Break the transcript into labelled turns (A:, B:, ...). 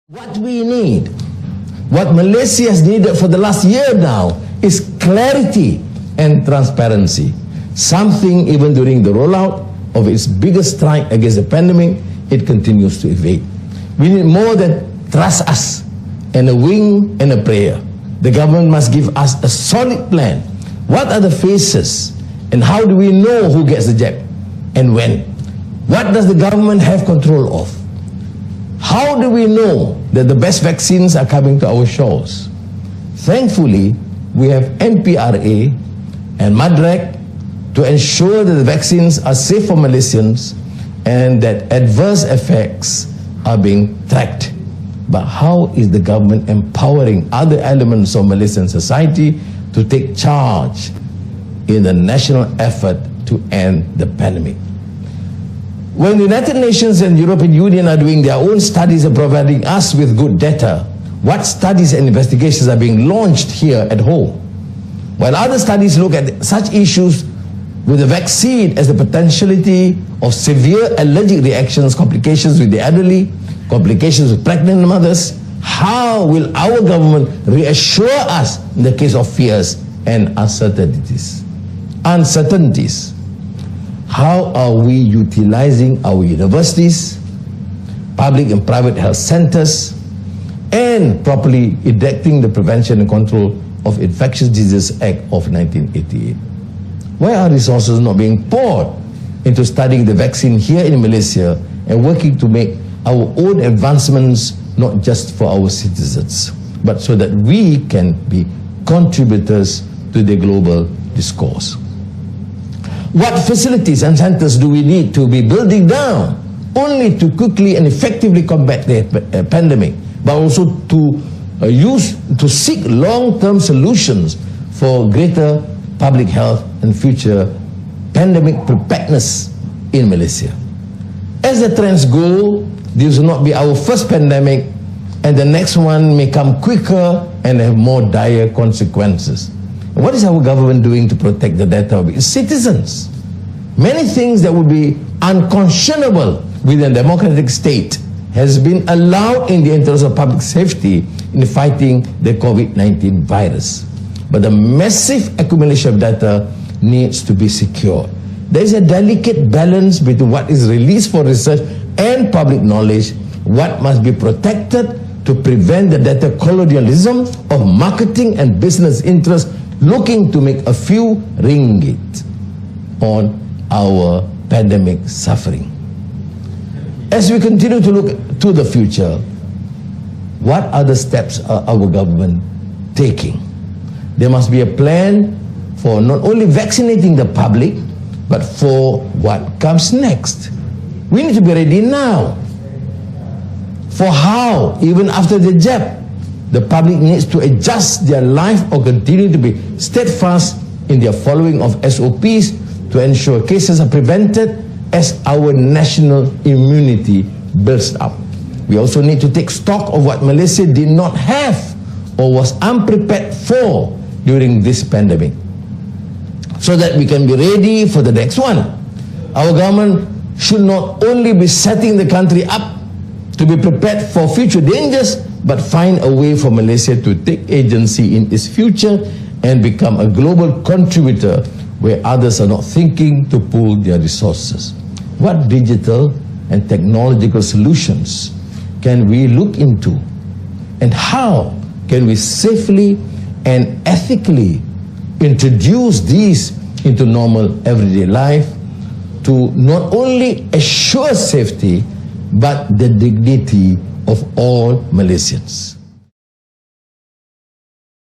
A: What we need, what Malaysia has needed for the last year now, is clarity and transparency. Something even during the rollout of its biggest strike against the pandemic, it continues to evade. We need more than trust us and a wing and a prayer. The government must give us a solid plan. What are the phases and how do we know who gets the jab and when? What does the government have control of? How do we know that the best vaccines are coming to our shores? Thankfully, we have NPRA and Mediarakyat to ensure that the vaccines are safe for Malaysians and that adverse effects are being tracked. But how is the government empowering other elements of Malaysian society to take charge in the national effort to end the pandemic? When the United Nations and European Union are doing their own studies and providing us with good data, what studies and investigations are being launched here at home? While other studies look at such issues with the vaccine as the potentiality of severe allergic reactions, complications with the elderly, complications with pregnant mothers, how will our government reassure us in the case of fears and uncertainties? How are we utilizing our universities, public and private health centers, and properly enacting the Prevention and Control of Infectious Diseases Act of 1988? Why are resources not being poured into studying the vaccine here in Malaysia and working to make our own advancements not just for our citizens, but so that we can be contributors to the global discourse? What facilities and centers do we need to be building down only to quickly and effectively combat the pandemic, but also to seek long-term solutions for greater public health and future pandemic preparedness in Malaysia? As the trends go, this will not be our first pandemic, and the next one may come quicker and have more dire consequences. What is our government doing to protect the data of its citizens? Many things that would be unconscionable within a democratic state has been allowed in the interest of public safety in fighting the COVID-19 virus. But the massive accumulation of data needs to be secured. There is a delicate balance between what is released for research and public knowledge, what must be protected to prevent the data colonialism of marketing and business interests looking to make a few ringgit on our pandemic suffering. As we continue to look to the future, what other steps are our government taking? There must be a plan for not only vaccinating the public, but for what comes next. We need to be ready now. For how, even after the jab, the public needs to adjust their life or continue to be steadfast in their following of SOPs to ensure cases are prevented as our national immunity builds up. We also need to take stock of what Malaysia did not have or was unprepared for during this pandemic, so that we can be ready for the next one. Our government should not only be setting the country up to be prepared for future dangers, but find a way for Malaysia to take agency in its future and become a global contributor where others are not thinking to pool their resources. What digital and technological solutions can we look into, and how can we safely and ethically introduce these into normal everyday life to not only assure safety but the dignity of all Malaysians?